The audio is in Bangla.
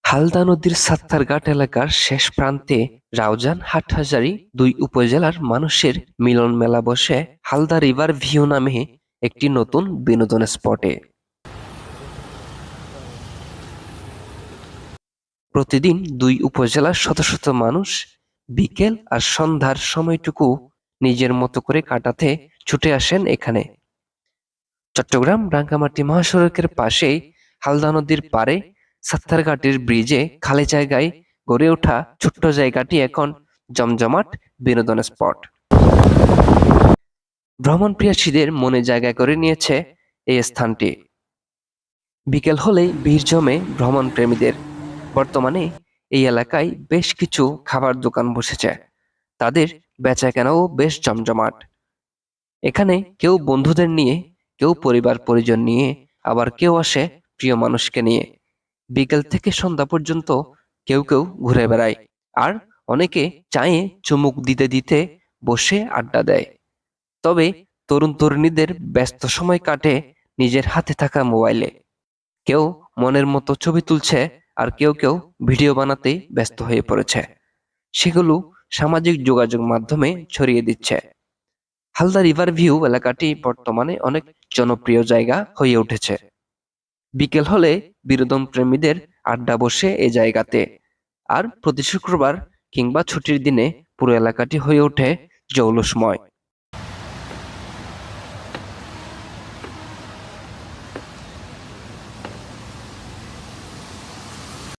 হালদা নদীর সাত্তারঘাট এলাকার শেষ প্রান্তে রাউজান হাটহাজারী দুই উপজেলার মানুষের মিলন মেলা বসে হালদা রিভার ভিউ নামে একটি নতুন বিনোদন স্পটে। প্রতিদিন দুই উপজেলার শত শত মানুষ বিকেল আর সন্ধ্যার সময়টুকু নিজের মতো করে কাটাতে ছুটে আসেন এখানে। চট্টগ্রাম রাঙ্গামাটি মহাসড়কের পাশেই হালদা নদীর পাড়ে সাত্তারঘাটের ব্রিজে খালি জায়গায় গড়ে ওঠা ছোট্ট জায়গাটি এখন জমজমাট বিনোদন স্পট। ভ্রমণ প্রিয়াসীদের মনে জায়গা করে নিয়েছে এই স্থানটি। বিকেল হলেই ভিড় জমে ভ্রমণ প্রেমীদের। বর্তমানে এই এলাকায় বেশ কিছু খাবার দোকান বসেছে, তাদের বেচাকেনাও বেশ জমজমাট। এখানে কেউ বন্ধুদের নিয়ে, কেউ পরিবার পরিজন নিয়ে, আবার কেউ আসে প্রিয় মানুষকে নিয়ে। বিকেল থেকে সন্ধ্যা পর্যন্ত কেউ কেউ ঘুরে বেড়ায়, আর অনেকে চায়ে চুমুক দিতে দিতে বসে আড্ডা দেয়। তবে তরুণ তরুণীদের ব্যস্ত সময় কাটে নিজের হাতে থাকা মোবাইলে। কেউ মনের মতো ছবি তুলছে, আর কেউ কেউ ভিডিও বানাতেই ব্যস্ত হয়ে পড়েছে। সেগুলো সামাজিক যোগাযোগ মাধ্যমে ছড়িয়ে দিচ্ছে। হালদা রিভার ভিউ এলাকাটি বর্তমানে অনেক জনপ্রিয় জায়গা হয়ে উঠেছে। বিকেল হলে বিনোদন প্রেমীদের আড্ডা বসে এই জায়গাতে, আর প্রতি শুক্রবার কিংবা ছুটির দিনে পুরো এলাকাটি হয়ে ওঠে জৌলুসময়।